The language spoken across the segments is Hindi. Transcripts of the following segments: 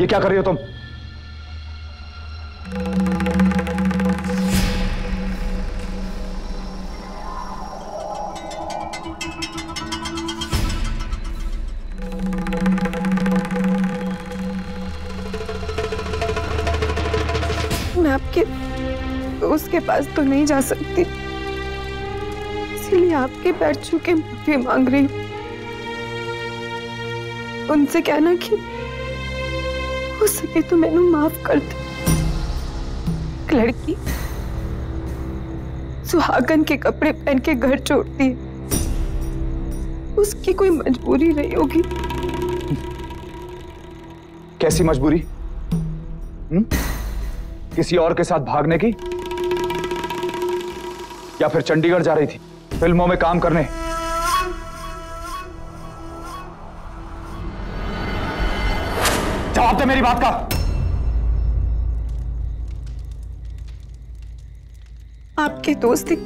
क्या कर रही हो तुम? मैं आपके दोस्त के पास तो नहीं जा सकती, इसीलिए आपके पैर छू के माफी मांग रही हूँ। उनसे कहना कि हो सके तो मैंने माफ कर दे। एक लड़की सुहागन के कपड़े पहन के घर छोड़ती है, उसकी कोई मजबूरी रही होगी। कैसी मजबूरी? किसी और के साथ भागने की, या फिर चंडीगढ़ जा रही थी फिल्मों में काम करने? जवाब दे मेरी बात का। आपके दोस्त एक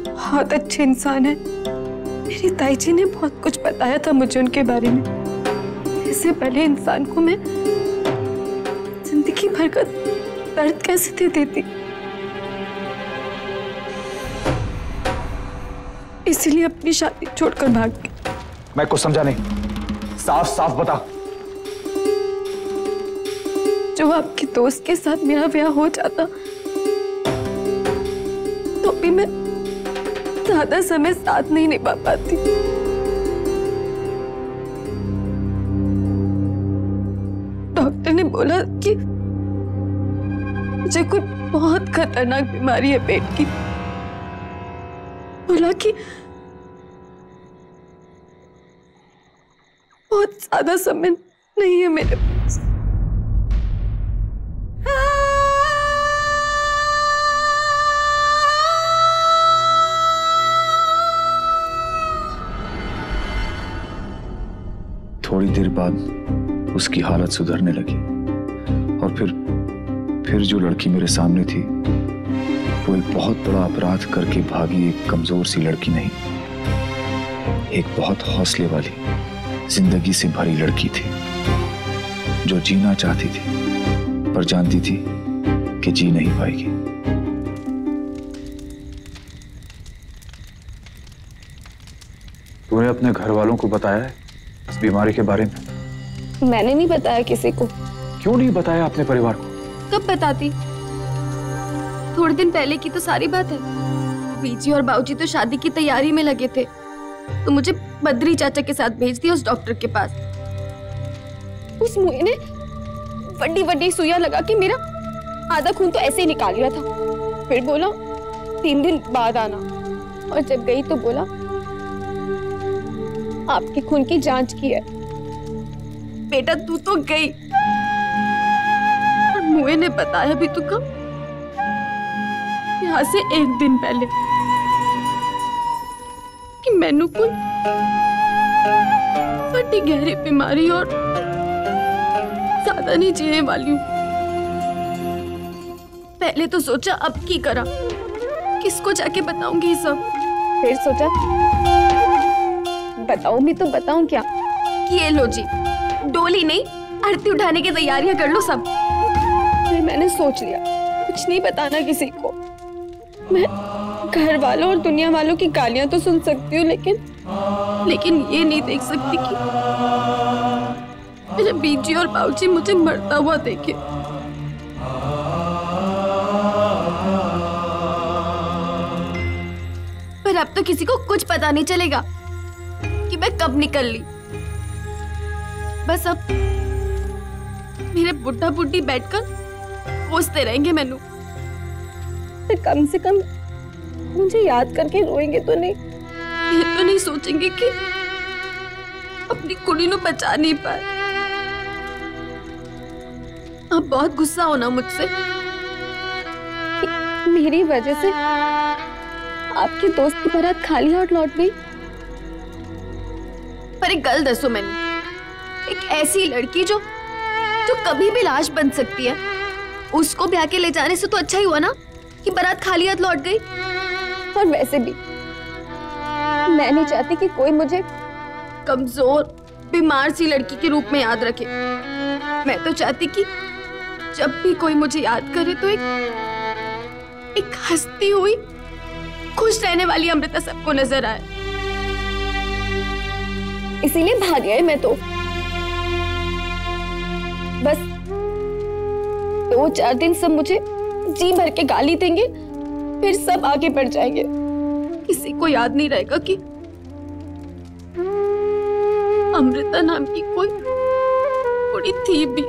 बहुत अच्छे इंसान है। मेरी ताई जी ने बहुत कुछ बताया था मुझे उनके बारे में। इससे पहले इंसान को मैं जिंदगी भर का दर्द कैसे दे देती, इसलिए अपनी शादी छोड़कर भाग गई। मैं कुछ समझा नहीं, साफ साफ बता। जो आपके दोस्त के साथ मेरा ब्याह हो जाता तो भी मैं ज्यादा समय साथ नहीं निभा पाती। डॉक्टर ने बोला कि मुझे कोई बहुत खतरनाक बीमारी है पेट की। बोला कि बहुत ज्यादा समय नहीं है मेरे पास। थोड़ी देर बाद उसकी हालत सुधरने लगी और फिर जो लड़की मेरे सामने थी वो एक बहुत बड़ा अपराध करके भागी एक कमजोर सी लड़की नहीं, एक बहुत हौसले वाली, जिंदगी से भरी लड़की थी जो जीना चाहती थी पर जानती थी कि जी नहीं पाएगी। तूने अपने घर वालों को बताया है इस बीमारी के बारे में? मैंने नहीं बताया किसी को। क्यों नहीं बताया अपने परिवार को? कब बताती? थोड़े दिन पहले की तो सारी बात है। बीजी और बाऊजी तो शादी की तैयारी में लगे थे, तो मुझे बद्री चाचा के साथ भेज दिया उस डॉक्टर के पास। उस मुए ने बड़ी बड़ी सुइयां लगा के मेरा आधा खून तो ऐसे ही निकाल लिया था। फिर बोला 3 दिन बाद आना, और जब गई तो बोला आपके खून की जांच की है। बेटा तू तो गई, और मुए ने बताया भी तो कब, यहाँ से 1 दिन पहले, कि मैनू कोई बड़ी गहरी बीमारी और ज्यादा नहीं जीने वाली हूँ। पहले तो सोचा अब की करा, किसको जाके बताऊंगी सब। फिर सोचा बताऊं भी तो बताऊं क्या, कि ये लो जी, डोली नहीं आरती उठाने की तैयारियां कर लो सब। फिर मैंने सोच लिया कुछ नहीं बताना किसी को। मैं घर वालों और दुनिया वालों की गालियां तो सुन सकती हूँ, लेकिन ये नहीं देख सकती कि मेरे बीजी और बाऊजी मुझे मरता हुआ देखे। पर अब तो किसी को कुछ पता नहीं चलेगा कि मैं कब निकल ली। बस अब मेरे बुढ़ा बुढ़ी बैठकर पूछते रहेंगे मैनू, कम से कम मुझे याद करके रोएंगे तो नहीं। ये तो नहीं सोचेंगे कि अपनी कुड़ी को बचा नहीं पाए। आप बहुत गुस्सा होना मुझसे, मेरी वजह से आपके दोस्त की बारात खाली हाथ लौट गई। पर एक गल दसो मैंने, एक ऐसी लड़की जो कभी भी लाश बन सकती है, उसको ब्याह के ले जाने से तो अच्छा ही हुआ ना कि बारात खाली हाथ लौट गई। और वैसे भी मैं नहीं चाहती कि कोई मुझे कमजोर बीमार सी लड़की के रूप में याद रखे। मैं तो चाहती कि जब भी कोई मुझे याद करे तो एक हंसती हुई खुश रहने वाली अमृता सबको नजर आए। इसीलिए भाग गए मैं तो। बस 2-4 दिन सब मुझे जी भर के गाली देंगे, फिर सब आगे बढ़ जाएंगे। किसी को याद नहीं रहेगा कि अमृता नाम की कोई कुड़ी थी भी।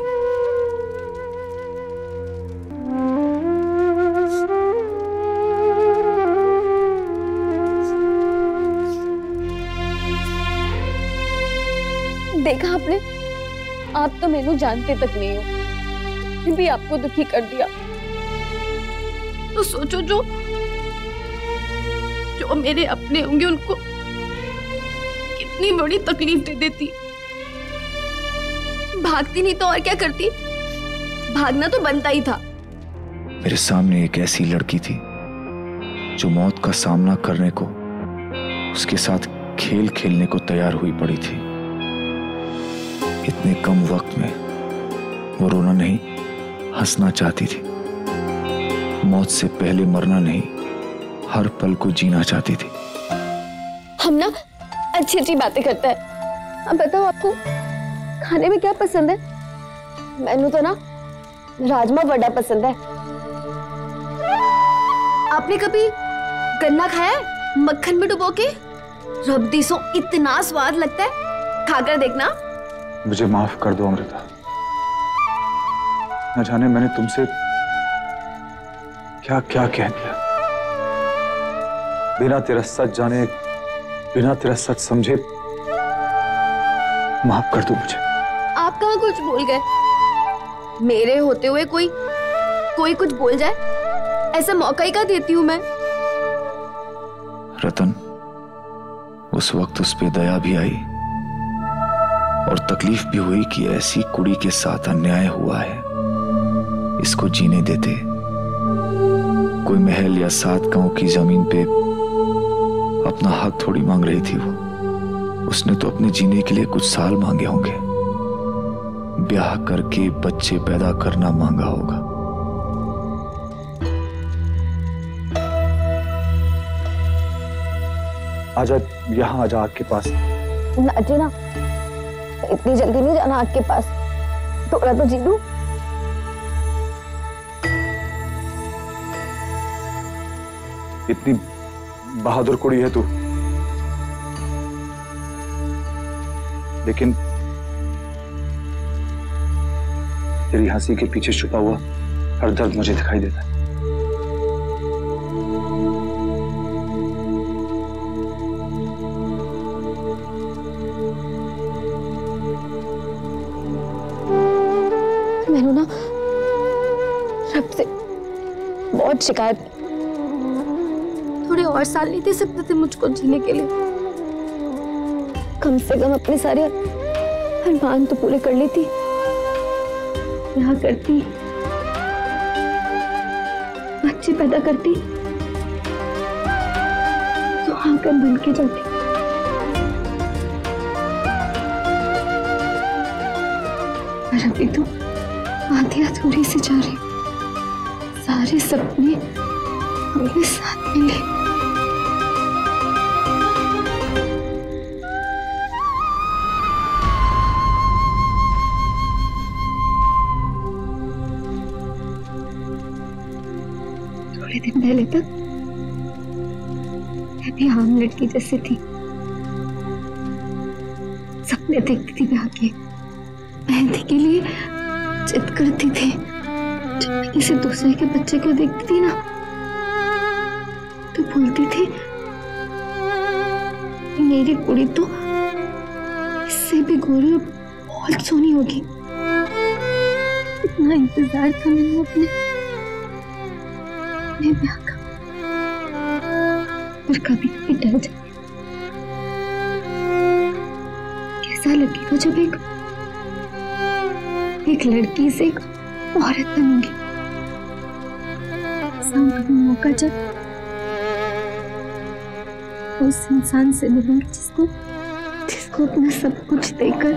देखा आपने, आप तो मैनू जानते तक नहीं हो, फिर भी आपको दुखी कर दिया। तो सोचो जो मेरे अपने होंगे उनको कितनी बड़ी तकलीफ दे देती। भागती नहीं तो और क्या करती, भागना तो बनता ही था। मेरे सामने एक ऐसी लड़की थी जो मौत का सामना करने को, उसके साथ खेल खेलने को तैयार हुई पड़ी थी। इतने कम वक्त में वो रोना नहीं, हंसना चाहती थी। मौत से पहले मरना नहीं, हर पल को जीना चाहती थी। हम ना अच्छी अच्छी बातें करते हैं। अब बताओ आपको खाने में क्या पसंद है? मैनू तो ना राजमा बड़ा पसंद है। आपने कभी गन्ना खाया है मक्खन में डुबो के? रब्दी सो इतना स्वाद लगता है, खाकर देखना। मुझे माफ कर दो अमृता, न जाने मैंने तुमसे क्या क्या कह दिया। बिना तेरा सच जाने, बिना तेरा सच समझे माफ कर दो मुझे। आप कहाँ कुछ बोल गए? मेरे होते हुए कोई कुछ बोल जाए, ऐसा मौका ही का देती हूँ मैं। रतन, उस वक्त उस पे दया भी आई और तकलीफ भी हुई कि ऐसी कुड़ी के साथ अन्याय हुआ है, इसको जीने देते। कोई महल या 7 गांव की जमीन पे अपना हक थोड़ी मांग रही थी वो। उसने तो अपने जीने के लिए कुछ साल मांगे होंगे, ब्याह करके बच्चे पैदा करना मांगा होगा। आजा, यहाँ आजा आग के पास। ना जी ना, इतनी जल्दी नहीं जाना आग के पास, थोड़ा तो जी लूं। इतनी बहादुर कुड़ी है तू, लेकिन तेरी हंसी के पीछे छुपा हुआ हर दर्द मुझे दिखाई देता है। मैंने ना रब से बहुत शिकायत, थोड़े और साल नहीं दे सकते थे मुझको जीने के लिए? कम से कम अपने सारे अरमान तो पूरे कर लेती, ब्याह करती, बच्चे पैदा करती, तो आकर बन के जाती। पर अभी तो आधी अधूरी से जा रही, सारे सपने मेरे साथ मिले। थोड़े दिन पहले तक मैं भी आम लड़की जैसी थी, सपने देखती थी ब्याह के, मेहंदी के लिए जिद करती थी। जब मैं किसी दूसरे के बच्चे को देखती थी ना, तो बोलती थी मेरी कुड़ी तो इससे भी गोरी और बहुत सोनी होगी। इतना इंतजार था मैंने अपने ब्याह का, पर कभी कभी डर जाती। कैसा लगेगा जब एक लड़की से एक औरत बनूंगी। मौका जब उस इंसान से मिलूंगी जिसको अपना सब कुछ देकर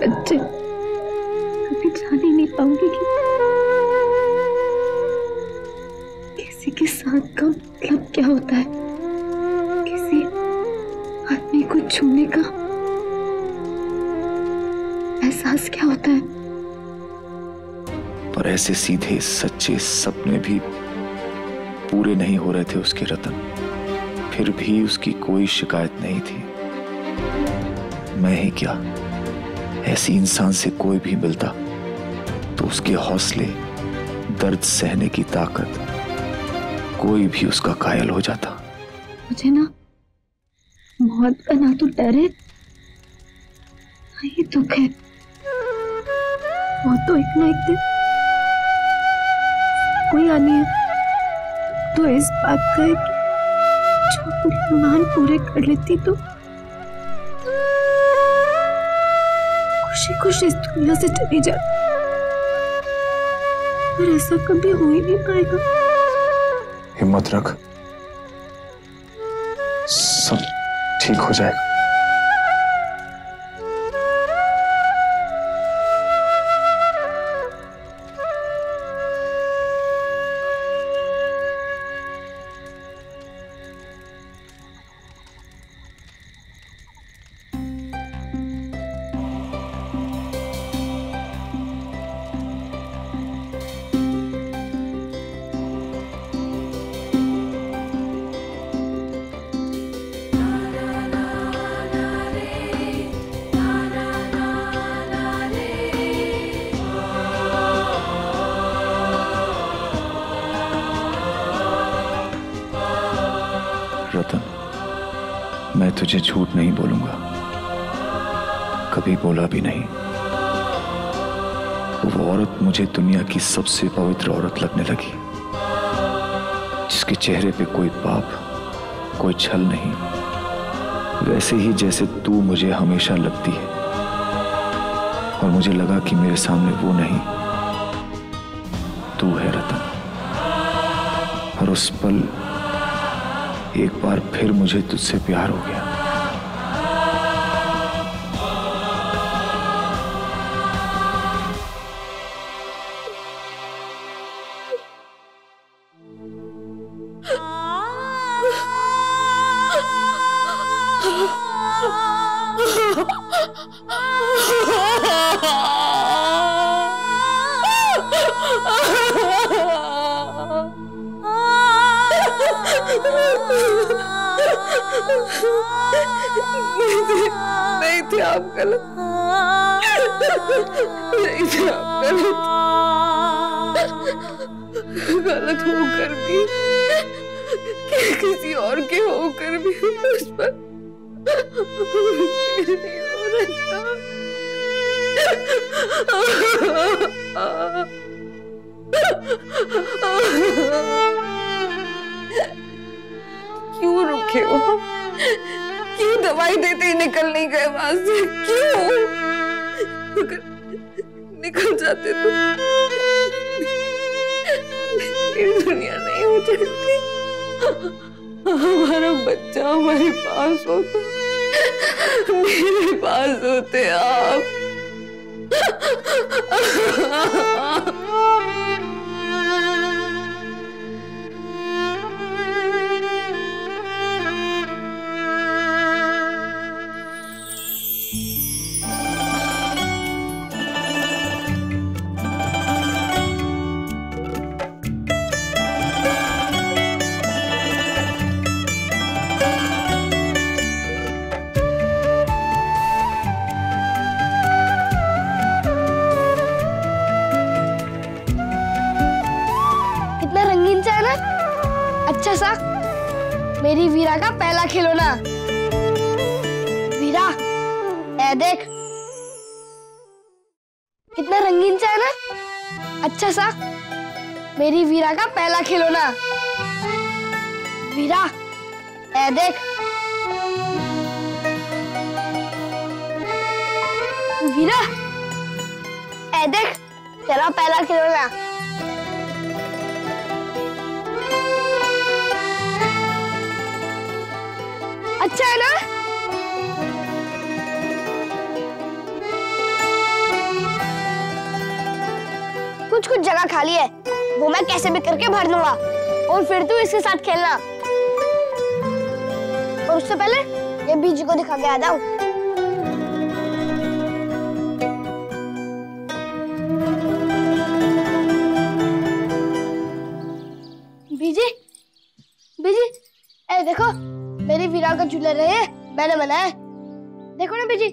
बच्चे कभी जान ही नहीं पाऊंगी कि किसी के साथ का मतलब क्या होता है, किसी आदमी को छूने का एहसास क्या होता है। पर ऐसे सीधे सच्चे सपने भी पूरे नहीं हो रहे थे उसके रतन। फिर भी उसकी कोई शिकायत नहीं थी। मैं ही क्या, ऐसी इंसान से कोई भी मिलता तो उसके हौसले, दर्द सहने की ताकत, कोई भी उसका कायल हो जाता। मुझे ना मौत का ना तो डर है ना ही दुख है। वो तो एक ना एक दिन कोई आनी है। तो इस बात का है कि जो अपने अरमान पूरे कर लेती तो खुशी खुशी इस दुनिया से चली जाती। पर ऐसा कभी हो ही नहीं पाएगा। हिम्मत रख, सब ठीक हो जाएगा। रतन, मैं तुझे झूठ नहीं बोलूंगा, कभी बोला भी नहीं। वो औरत मुझे दुनिया की सबसे पवित्र औरत लगने लगी, जिसके चेहरे पे कोई पाप, कोई छल नहीं। वैसे ही जैसे तू मुझे हमेशा लगती है। और मुझे लगा कि मेरे सामने वो नहीं, तू है रतन। और उस पल एक बार फिर मुझे तुझसे प्यार हो गया। नहीं थे आप गलत, नहीं थे आप गलत होकर भी, किसी और के होकर भी उस पर नहीं हो रहा था। क्यों रुके हो? क्यों दवाई देते ही निकल नहीं गए वहां से? क्यों? अगर निकल जाते तो ये दुनिया नहीं हो जाती। हमारा बच्चा हमारे पास होता, मेरे पास होते आप। अच्छा सा मेरी वीरा का पहला खिलौना। वीरा, ए देख, कितना रंगीन सा है ना। अच्छा सा मेरी वीरा का पहला खिलौना। वीरा, ए देख। वीरा, ए देख, तेरा पहला खिलौना। अच्छा है ना? कुछ जगह खाली है, वो मैं कैसे भी करके भर दूंगा और फिर तू इसके साथ खेलना। और उससे पहले ये बीजी को दिखा के आ जाऊं। बीजी, बीजी, ए देखो मेरी वीरा का झूला रहे मैंने बनाया। देखो ना बीजी,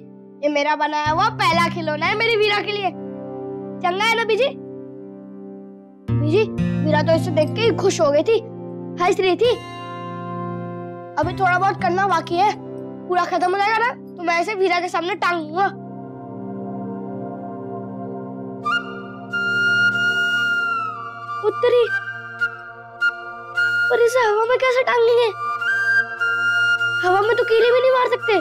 ये मेरा बनाया हुआ पहला खिलौना है मेरी वीरा के लिए। चंगा है ना बीजी? बीजी, वीरा तो इसे देख के ही खुश हो गई थी, हंस रही थी। अभी थोड़ा बहुत करना बाकी है, पूरा खत्म हो जाएगा ना तो मैं इसे वीरा के सामने टांग दूंगा। उत्तरी, पर इसे हवा में कैसे टांगेंगे? हवा में तो कीले भी नहीं मार सकते।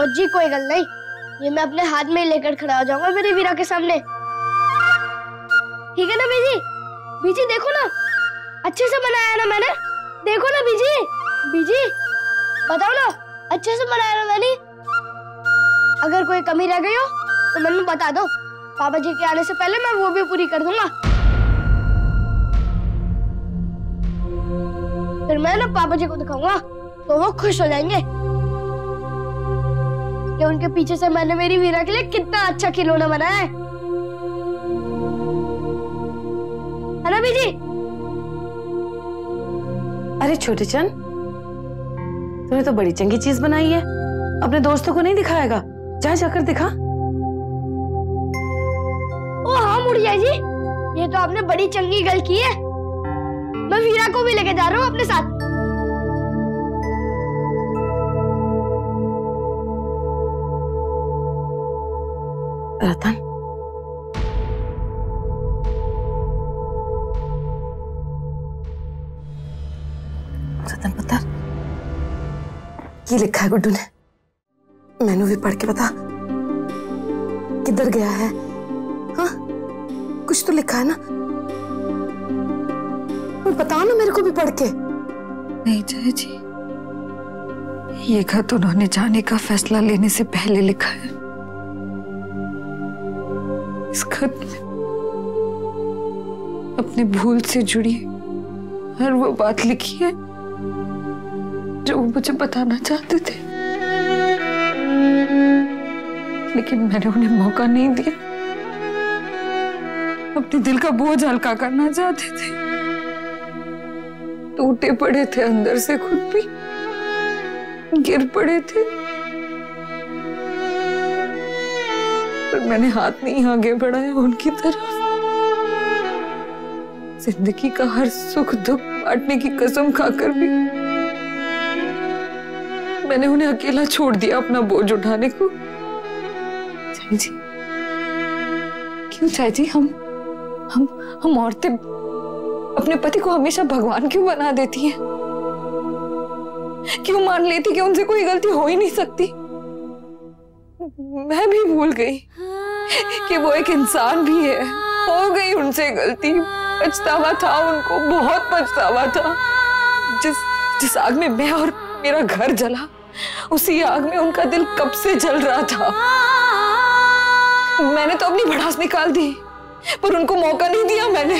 और जी कोई गल नहीं, ये मैं अपने हाथ में लेकर खड़ा हो जाऊंगा मेरी वीरा के सामने। ठीक है ना बीजी? बीजी देखो ना, अच्छे से बनाया ना मैंने। देखो ना बीजी, बीजी बताओ ना, अच्छे से बनाया ना मैंने। अगर कोई कमी रह गई हो तो मैंने बता दो, पापा जी के आने से पहले मैं वो भी पूरी कर दूंगा। फिर मैं ना पापा जी को दिखाऊंगा तो वो खुश हो जाएंगे कि उनके पीछे से मैंने मेरी वीरा के लिए कितना अच्छा खिलौना बनाया है ना बीजी? अरे छोटे चंद, तूने तो बड़ी चंगी चीज बनाई है, अपने दोस्तों को नहीं दिखाएगा? जा जाकर दिखा। ओ हाँ मुड़िया जी, ये तो आपने बड़ी चंगी गल की है। मैं वीरा को भी लेके जा रहा हूँ अपने साथ। रतन, रतन पुत्र, ये लिखा है गुड्डू ने, मैनू भी पढ़ के बता किधर गया है। हाँ, कुछ तो लिखा है ना, बताओ ना मेरे को भी पढ़ के। नहीं जय जी, ये खत उन्होंने जाने का फैसला लेने से पहले लिखा है। इस खत में अपने भूल से जुड़ी हर वो बात लिखी है जो वो मुझे बताना चाहते थे, लेकिन मैंने उन्हें मौका नहीं दिया। अपने दिल का बोझ हल्का करना चाहते थे, टूटे पड़े थे अंदर से, खुद भी गिर पड़े थे, पर मैंने हाथ नहीं आगे बढ़ाया उनकी तरफ। जिंदगी का हर सुख दुख बांटने की कसम खाकर भी मैंने उन्हें अकेला छोड़ दिया अपना बोझ उठाने को। चाची जी, क्यों चाची, हम औरतें अपने पति को हमेशा भगवान क्यों बना देती हैं? क्यों मान लेती कि उनसे कोई गलती हो ही नहीं सकती? मैं भी भूल गई कि वो एक इंसान भी है। हो गई उनसे गलती, पछतावा था उनको, बहुत पछतावा था। जिस आग में मैं और मेरा घर जला, उसी आग में उनका दिल कब से जल रहा था। मैंने तो अपनी भड़ास निकाल दी, पर उनको मौका नहीं दिया। मैंने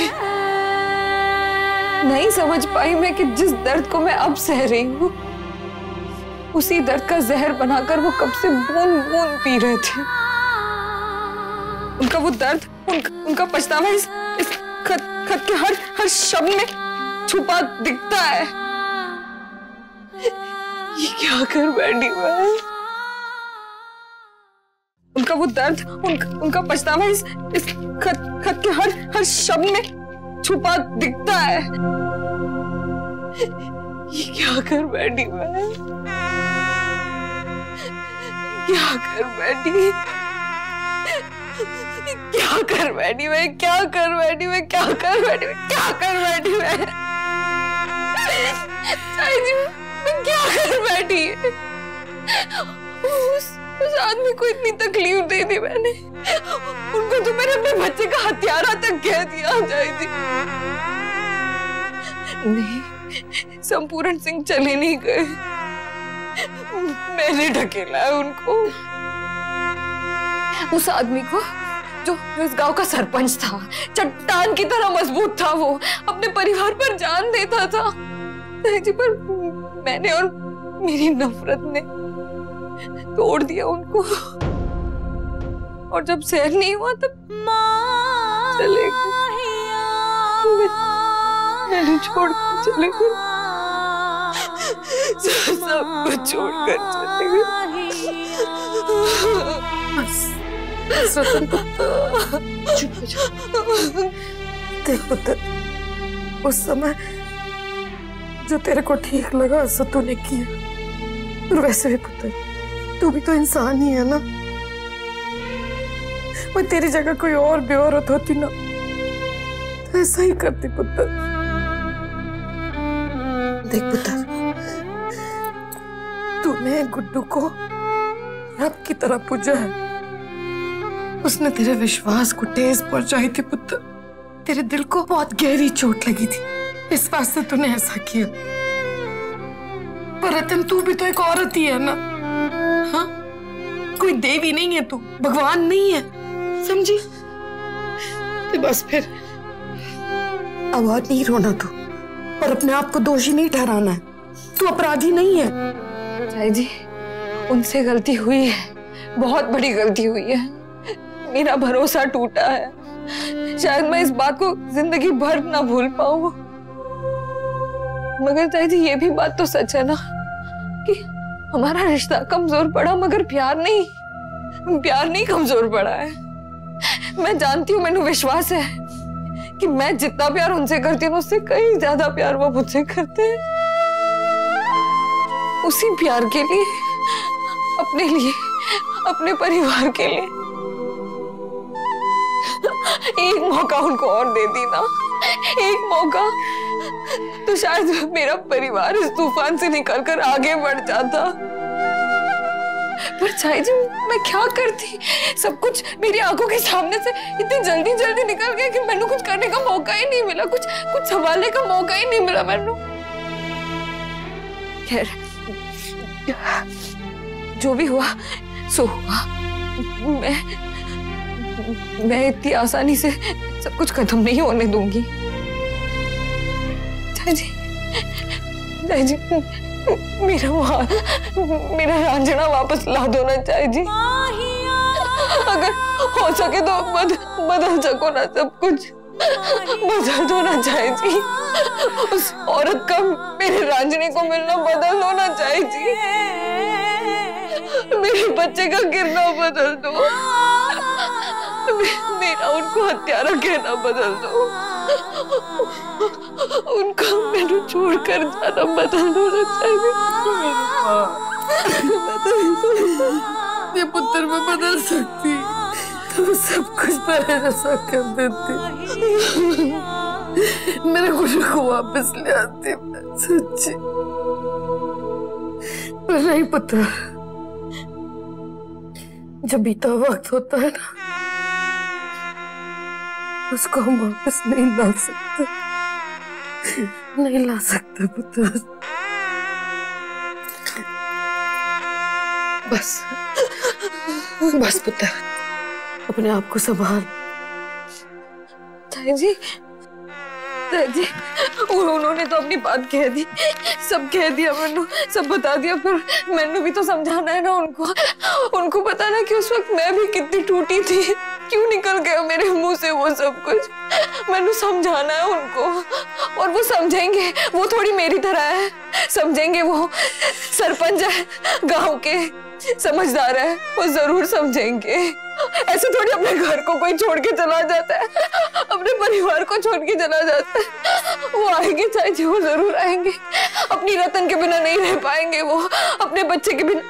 नहीं समझ पाई मैं कि जिस दर्द को मैं अब सह रही हूँ, उसी दर्द का जहर बनाकर वो कब से बूंद बूंद पी रहे थे। उनका वो दर्द, उनका पछतावा इस खत के हर शब्द में छुपा दिखता है। ये क्या कर बैठी मैं? उनका वो दर्द, उनका पछतावा इस खत के हर शब्द में छुपा दिखता है। ये क्या कर बैठी मैं? क्या कर बैठी? क्या कर बैठी मैं? क्या कर बैठी मैं? क्या कर बैठी मैं? क्या कर बैठी मैं? मैं क्या कर बैठी? उस आदमी को इतनी तकलीफ दे दी मैंने, उनको तो मैंने अपने बच्चे का हत्यारा तक कह दिया। जाएगी नहीं, संपूर्ण सिंह चले नहीं गए, मैंने ढकेला है उनको। उस आदमी को जो इस गांव का सरपंच था, चट्टान की तरह मजबूत था, वो अपने परिवार पर जान देता था जी, पर मैंने और मेरी नफरत ने तोड़ दिया उनको। और जब सहन नहीं हुआ तब चले गए, मैंने छोड़कर चले गए, सब कुछ छोड़कर चले गए। चुप हो जा। देख पुत्र, उस समय जो तेरे को ठीक लगा सो तूने किया, और वैसे भी पुत्र तू भी तो इंसान ही है ना। मैं तेरी जगह कोई और बेऔरत होती ना तो ऐसा ही करती पुत्र। देख पुत्र, तूने गुड्डू को रब की तरह पूजा है, उसने तेरे विश्वास को ठेस पहुंचाई थी पुत्र, तेरे दिल को बहुत गहरी चोट लगी थी, इस बात से तूने ऐसा किया। पर रतन तू भी तो एक औरत ही है ना, हाँ? कोई देवी नहीं है तू, भगवान नहीं है, समझी? तो बस फिर अब और नहीं रोना तू, और अपने आप को दोषी नहीं ठहराना है, तू अपराधी नहीं है। चाय जी, उनसे गलती हुई है, बहुत बड़ी गलती हुई है, मेरा भरोसा टूटा है, शायद मैं इस बात को जिंदगी भर ना भूल पाऊं। मगर चाय जी, ये भी बात तो सच है ना कि हमारा रिश्ता कमजोर पड़ा, मगर प्यार नहीं कमजोर पड़ा है। मैं जानती हूँ, मैंने विश्वास है कि मैं जितना प्यार उनसे करती हूँ उससे कहीं ज्यादा प्यार वो मुझसे करते हैं। उसी प्यार के लिए, अपने परिवार के लिए एक मौका उनको और दे दी ना, एक मौका, तो शायद मेरा परिवार इस तूफान से निकलकर आगे बढ़ जाता। पर चाय जी, मैं क्या करती, सब कुछ मेरी आंखों के सामने से इतनी जल्दी निकल गया कि मैंने कुछ करने का मौका ही नहीं मिला, कुछ संभालने का मौका ही नहीं मिला मैंने। खैर, जो भी हुआ सो हुआ, मैं इतनी आसानी से सब कुछ खत्म नहीं होने दूंगी। चाय जी, मेरा रांझना वापस ला दो ना चाय जी, अगर हो सके तो बदल सको ना, सब कुछ बदल दो ना चाय जी, उस औरत का मेरे रांझने को मिलना बदल दो ना चाय जी, मेरे बच्चे का गिरना बदल दो, मेरा उनको हत्यारा कहना बदल दो, उनको मैंने छोड़कर जाना बदल दो ना चाहिए। ये पुत्र में बदल सकती तो सब कुछ पहले जैसा कर देती, मेरे गुरु को वापस ले आती, सच्ची। पर नहीं पुत्र, जब बीता वक्त होता है ना, उसको हम वापस नहीं ला सकते, नहीं ला सकते पुत्र। बस पुत्र, अपने आप को संभाल। ताई जी, उन्होंने तो अपनी बात कह दी, सब कह दिया, मैंने सब बता दिया, पर मैंने भी तो समझाना है ना उनको बताना कि उस वक्त मैं भी कितनी टूटी थी, क्यों निकल गया मेरे मुंह से वो सब कुछ, मैंने समझाना है उनको, और वो समझेंगे, वो थोड़ी मेरी तरह है, समझेंगे, वो सरपंच है गांव के, समझदार है, वो जरूर समझेंगे। ऐसे थोड़ी अपने घर को कोई छोड़ के चला जाता है, अपने परिवार को छोड़ के चला जाता है, वो आएंगे चाहे जी, वो जरूर आएंगे, अपनी रतन के बिना नहीं रह पाएंगे, वो अपने बच्चे के बिना।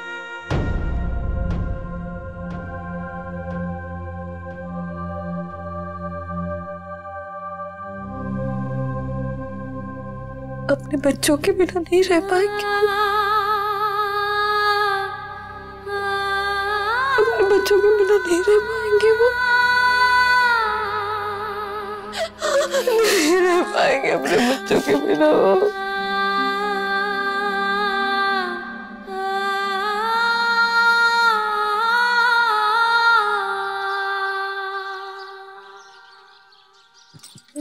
अपने बच्चों के बिना नहीं रह पाएंगे, अपने बच्चों के बिना नहीं रह पाएंगे, वो नहीं रह पाएंगे अपने बच्चों के बिना वो।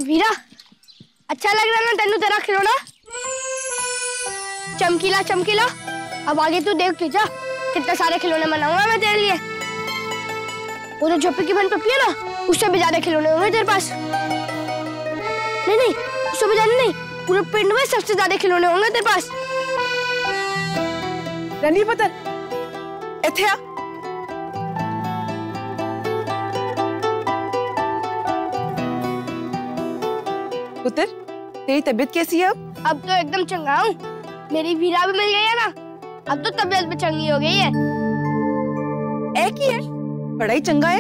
वीरा, अच्छा लग रहा ना तेनू तेरा खिलौना? चमकीला चमकीला। अब आगे तू देख के जा, कितने सारे खिलौने बनाऊंगा मैं तेरे लिए। वो जो झोपड़ी की बहन पप्पी है ना, उससे भी ज्यादा खिलौने होंगे तेरे पास। नहीं नहीं, उससे भी ज्यादा नहीं, पूरे पिंड में सबसे ज्यादा खिलौने होंगे तेरे पास। रणवीर पुत्र, इथे आ। पुत्र, तेरी तबीयत कैसी है अब तो एकदम चंगा हूँ। मेरी वीरा भी मिल गई है ना, अब तो तबीयत भी चंगी हो गई है। एक ही है, बड़ा ही चंगा है।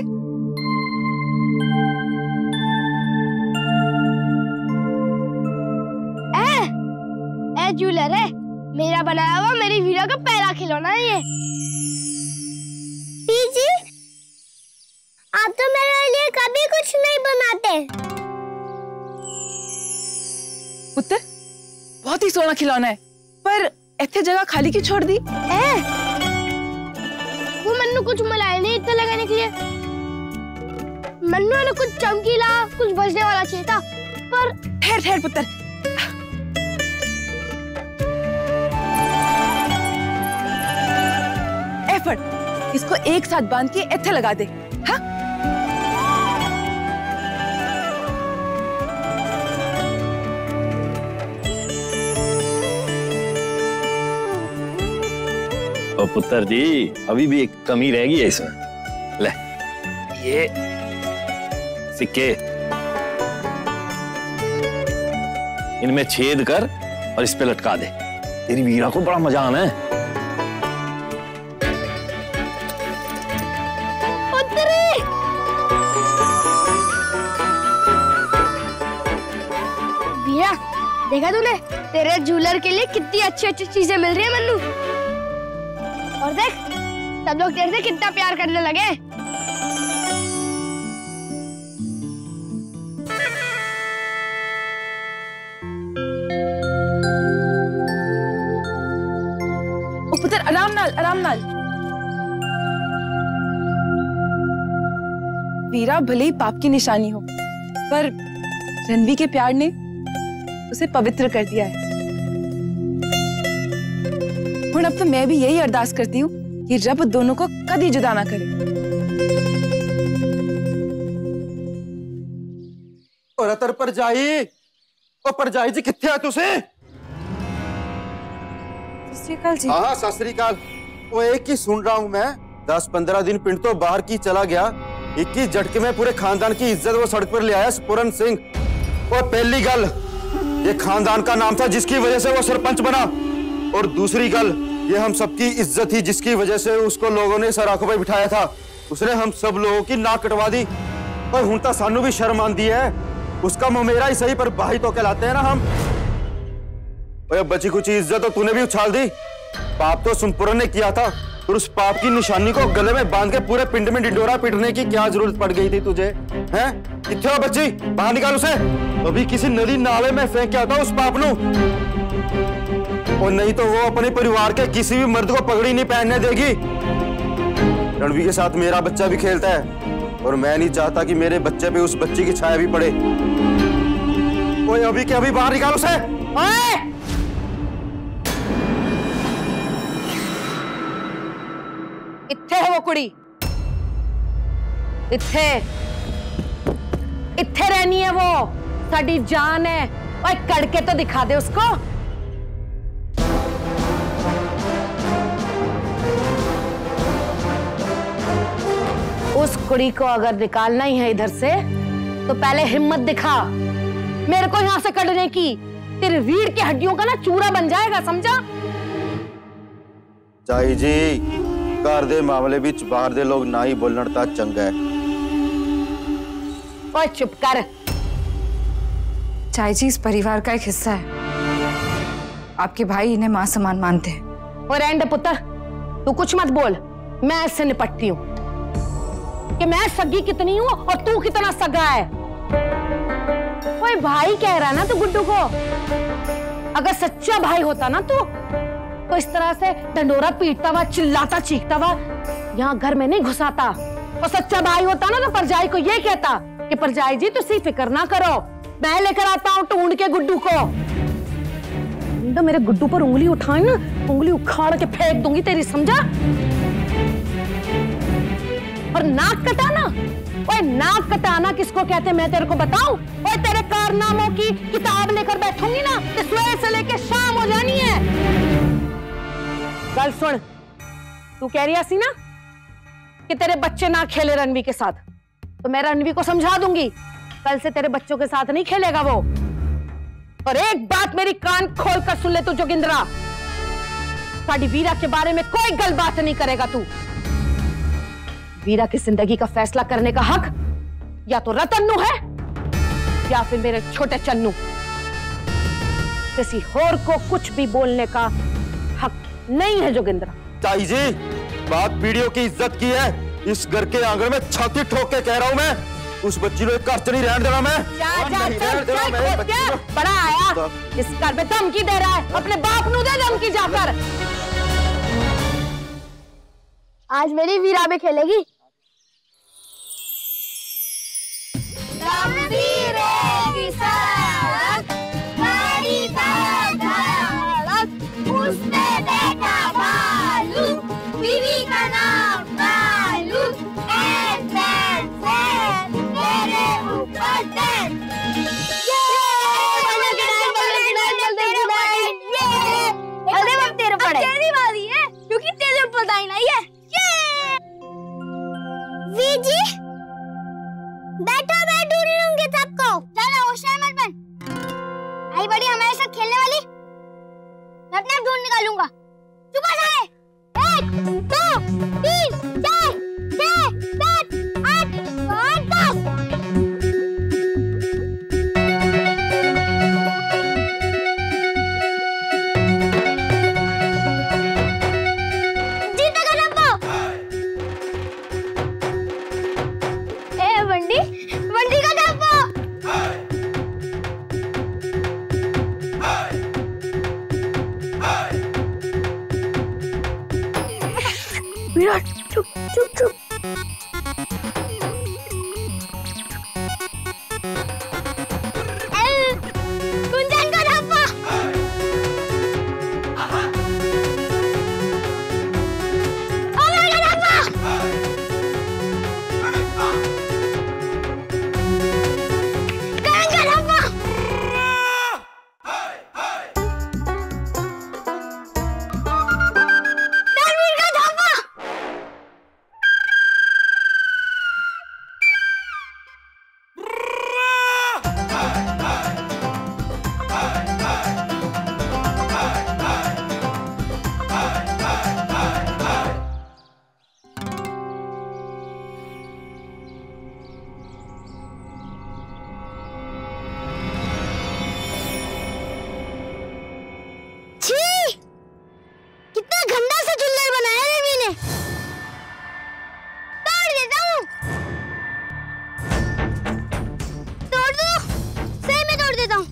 ए जूलर है, मेरा बनाया हुआ मेरी वीरा का पहला खिलौना है ये। जी, आप तो मेरे लिए कभी कुछ नहीं बनाते। पुत्र, बहुत ही सोना खिलौना है, पर इतने जगह खाली क्यों छोड़ दी? वो मन्नू कुछ मिलाया नहीं इतना लगाने के लिए। मन्नू ने कुछ चमकीला, कुछ बजने वाला चाहिए था, पर ठहर ठहर पुत्र, एफर्ट, इसको एक साथ बांध के इत्थे लगा दे। हाँ? और पुत्र जी, अभी भी एक कमी रह गई है इसमें। ले, ये सिक्के, इनमें छेद कर और इस पे लटका दे। तेरी वीरा को बड़ा मजा आना है। वीरा, देखा तूने, तेरे जूलर के लिए कितनी अच्छी अच्छी चीजें मिल रही है मन्नू। और देख, सब लोग तेरे से कितना प्यार करने लगे। ओ पुत्र, आराम नाल, आराम नाल। वीरा भले ही पाप की निशानी हो, पर रणवीर के प्यार ने उसे पवित्र कर दिया है। और अब तो मैं भी यही अरदास करती हूँ कि रब दोनों को कभी जुदा ना करे। और अतर पर जाई, ओ पर जाई जी किथे है तुसे? सत श्री अकाल जी। हाँ, सत श्री अकाल। वो एक ही सुन रहा हूँ मैं, 10-15 दिन पिंड तो बाहर की चला गया, एक ही झटके में पूरे खानदान की इज्जत वो सड़क पर ले आया पूरन सिंह। और पहली गल, ये खानदान का नाम था जिसकी वजह से वो सरपंच बना, और दूसरी गल, ये हम सबकी इज्जत थी जिसकी वजह से उसको लोगों ने सराखों पर बिठाया था। उसने हम सब लोगों की नाक कटवा दी, और हुण तां सानू भी शर्म आंदी है। उसका ममेरा ही सही, पर भाई तो कहलाते हैं ना हम। और बची कुछ इज्जत तो तूने भी उछाल दी। पाप तो सुनपुरन ने किया था, और उस पाप की निशानी को गले में बांध के पूरे पिंड में डिंडोरा पीटने की क्या जरूरत पड़ गई थी तुझे? हैं? किथे हो बच्ची? बाहर निकाल उसे। अभी किसी नदी नाले में फेंक के आता उस पाप नू, और नहीं तो वो अपने परिवार के किसी भी मर्द को पगड़ी नहीं पहनने देगी। रणवीर के साथ मेरा बच्चा भी खेलता है, और मैं नहीं चाहता कि मेरे बच्चे पे उस बच्ची की छाया भी पड़े। ओए, अभी के अभी बाहर निकाल उसे। ओए! इत्थे है वो कुड़ी, इत्थे इत्थे रहनी है वो, साडी जान है। ओए, करके तो दिखा दे उसको। उस कुड़ी को अगर निकालना ही है इधर से, तो पहले हिम्मत दिखा मेरे को यहां से कढ़ने की। तेरे रीढ़ की हड्डियों का ना चूरा बन जाएगा, समझा? चाई जी, घर दे मामले बिच बाहर दे लोग ना ही बोलण ता चंगा है। ओए चुप कर। चाई जी इस परिवार का एक हिस्सा है, आपके भाई इन्हें मां समान मानते हैं। और एंड पुत्र, तू कुछ मत बोल, मैं इससे निपटती हूँ कि मैं सगी कितनी हूँ और तू कितना सगा है। ओए, भाई कह रहा ना तू गुड्डू को। अगर सच्चा भाई होता ना तू, तो इस तरह से डंडोरा पीटता हुआ, चिल्लाता चीखता हुआ यहाँ घर में नहीं घुसाता। और सच्चा भाई होता ना तो परजाई को ये कहता कि परजाई जी तुसी फिक्र ना करो, मैं लेकर आता हूँ ढूंढ के गुड्डू को। तो मेरे गुड्डू पर उंगली उठाए ना, उंगली उखाड़ के फेंक दूंगी तेरी, समझा? और नाक कटाना, ओए नाक कटाना किसको कहते मैं तेरे को बताऊं? ओए तेरे कारनामों की किताब लेकर बैठूंगी ना तो सुबह से लेकर शाम हो जानी है। गल सुन, तू कह रही सी ना कि तेरे बच्चे ना खेले रणवी के साथ, तो मैं रणवी को समझा दूंगी, कल से तेरे बच्चों के साथ नहीं खेलेगा वो। और एक बात मेरी कान खोल कर सुन ले तू जोगिंद्रा, साड़ी वीरा के बारे में कोई गलत बात नहीं करेगा तू। वीरा की जिंदगी का फैसला करने का हक या तो रतन्नू है या फिर मेरे छोटे चन्नू। किसी और को कुछ भी बोलने का हक नहीं है जोगिंद्रा। ताई जी, बात पीढ़ियों की इज्जत की है। इस घर के आंगन में छाती ठोक के कह रहा हूं मैं, उस बच्ची को घर से नहीं रहने देना मैं। जा, बड़ा आया इस घर में धमकी दे रहा है, अपने बाप नू दे धमकी जाकर। आज मेरी वीरा भी खेलेगी। उसने देखा भालू, बीवी का नाम भालू, तेरे ऊपर तेरे पड़े तेरी बारी है क्योंकि तेरे ऊपर दाइन आई है। वीजी बैठो, मैं ढूंढ लूंगी सबको। चलो होशियार मत बन, आई बड़ी हमारे साथ खेलने वाली, मैं अपने आप ढूंढ निकालूंगा। चुप हो जाए। 1 2 3 4 6 7 8 9 10। जीतेगा डब्बा। वंडी, वंडी का डब्बा। विराट चुप चुप चुप। कुंदन का डब्बा। अमर का डब्बा। करण का डब्बा। रणवीर का डब्बा। छी! कितना गंदा सा चिल्लर बनाया रवि ने। तोड़ देता हूँ। तोड़ दो, सही में तोड़ देता हूँ।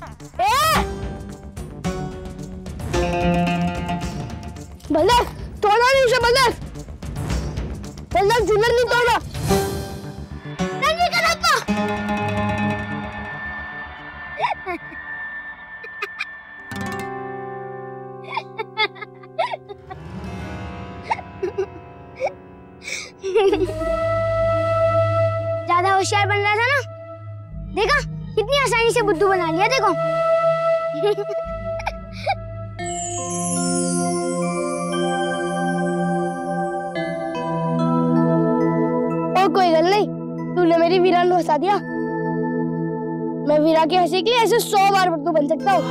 बल्लर, तोड़ा नहीं उसे बल्लर। बल्लर चिल्लर नहीं तोड़ा। रणवीर का डब्बा। ज्यादा होशियार बन रहा था ना, देखा कितनी आसानी से बुद्धू बना लिया। देखो और कोई गल नहीं, तूने मेरी वीरा को हंसा दिया। मैं वीरा की हंसी के लिए ऐसे 100 बार बुद्धू बन सकता हूँ।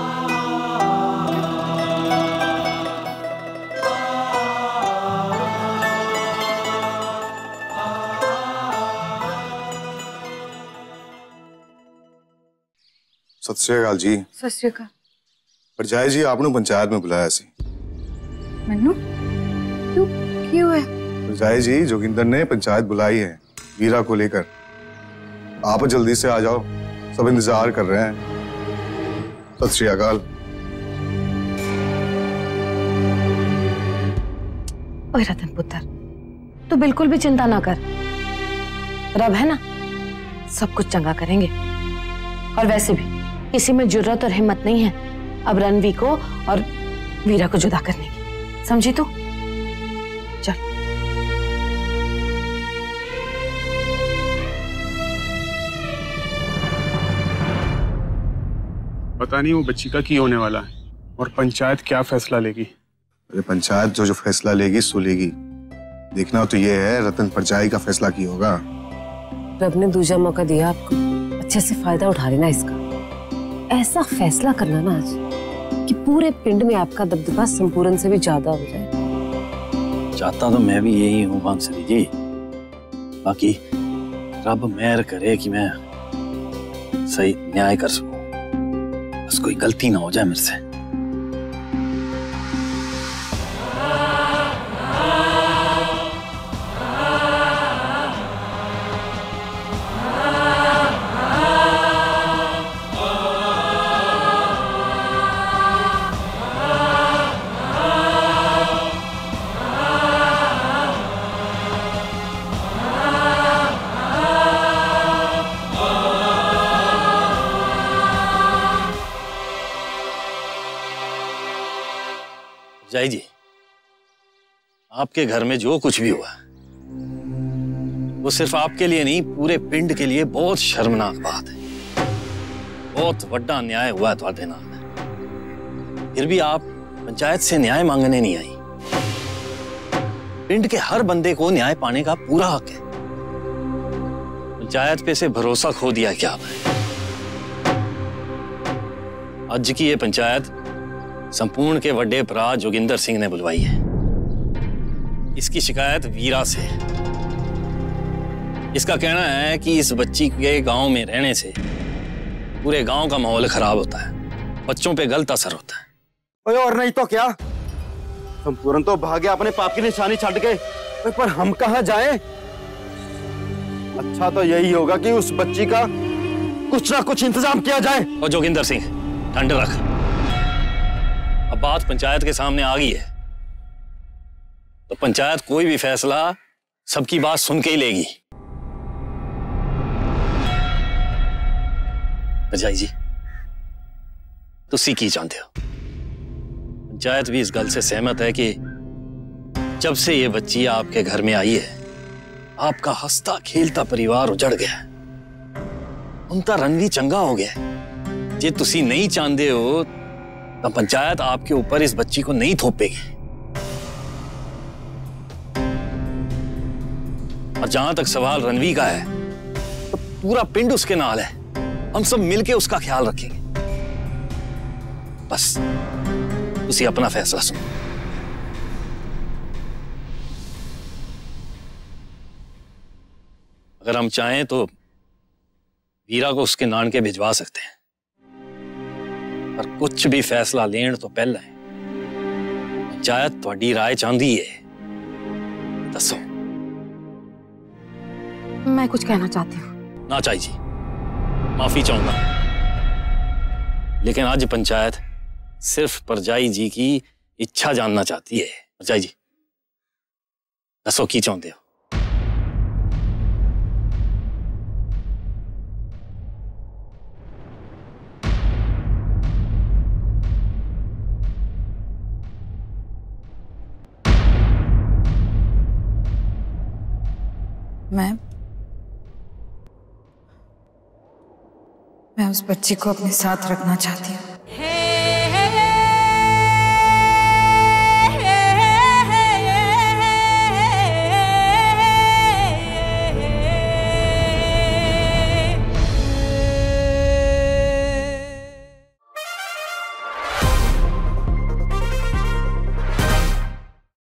सत श्री अकाल जी। सत श्री अकाल। परजाई जी आपने पंचायत में बुलाया सी। मन्नू क्यों की हुआ है? परजाई जी जोगिंदर ने पंचायत बुलाई है वीरा को लेकर, आप जल्दी से आ जाओ, सब इंतजार कर रहे हैं। सत श्री अकाल। ओए रतन पुत्र, तू बिल्कुल भी चिंता ना कर, रब है ना, सब कुछ चंगा करेंगे। और वैसे भी किसी में जुर्रत और हिम्मत नहीं है अब रणवी को और वीरा को जुदा करने की, समझी तू? चल। पता नहीं वो बच्ची का की होने वाला है और पंचायत क्या फैसला लेगी। अरे पंचायत जो फैसला लेगी सो लेगी। देखना तो ये है रतन परछाई का फैसला की होगा। रब ने दूसरा मौका दिया आपको, अच्छे से फायदा उठा लेना इसका। ऐसा फैसला करना ना आज कि पूरे पिंड में आपका दबदबा संपूर्ण से भी ज्यादा हो जाए। चाहता तो मैं भी यही हूँ बांसुरी जी, बाकी रब मेहर करे कि मैं सही न्याय कर सकूं, बस कोई गलती ना हो जाए मेरे से। जय जी, आपके घर में जो कुछ भी हुआ वो सिर्फ आपके लिए नहीं पूरे पिंड के लिए बहुत शर्मनाक बात है। बहुत बड़ा अन्याय हुआ है तुम्हारे नाम। फिर भी आप पंचायत से न्याय मांगने नहीं आई। पिंड के हर बंदे को न्याय पाने का पूरा हक है। पंचायत पे से भरोसा खो दिया क्या आपने? आज की ये पंचायत संपूर्ण के वड्डे भरा जोगिंदर सिंह ने बुलवाई है। इसकी शिकायत वीरा से है। इसका कहना है कि इस बच्ची के गांव में रहने से पूरे गांव का माहौल खराब होता है, बच्चों पे गलत असर होता है। और नहीं तो क्या, संपूर्ण तो भागे अपने पाप की निशानी छड़ के, पर हम कहां जाएं? अच्छा तो यही होगा कि उस बच्ची का कुछ ना कुछ इंतजाम किया जाए। और जोगिंदर सिंह ठंड रख, अब बात पंचायत के सामने आ गई है तो पंचायत कोई भी फैसला सबकी बात सुन के ही लेगी। अजय जी तुसी की जानते हो, पंचायत भी इस गल से सहमत है कि जब से ये बच्ची आपके घर में आई है आपका हंसता खेलता परिवार उजड़ गया, उनका रणवी चंगा हो गया। जे तुसी नहीं चाहते हो तो पंचायत आपके ऊपर इस बच्ची को नहीं थोपेगी। और जहां तक सवाल रणवी का है तो पूरा पिंड उसके नाल है, हम सब मिलके उसका ख्याल रखेंगे। बस उसी अपना फैसला सुनो। अगर हम चाहें तो वीरा को उसके नानके भिजवा सकते हैं, पर कुछ भी फैसला लेने तो पहले पंचायत थोड़ी राय चाहती है। दसो। मैं कुछ कहना चाहती हूँ। ना चाहिए जी, माफी चाहूंगा, लेकिन आज पंचायत सिर्फ परजाई जी की इच्छा जानना चाहती है। परजाई जी दसो की चाहते हो? मैं उस बच्ची को अपने साथ रखना चाहती हूँ।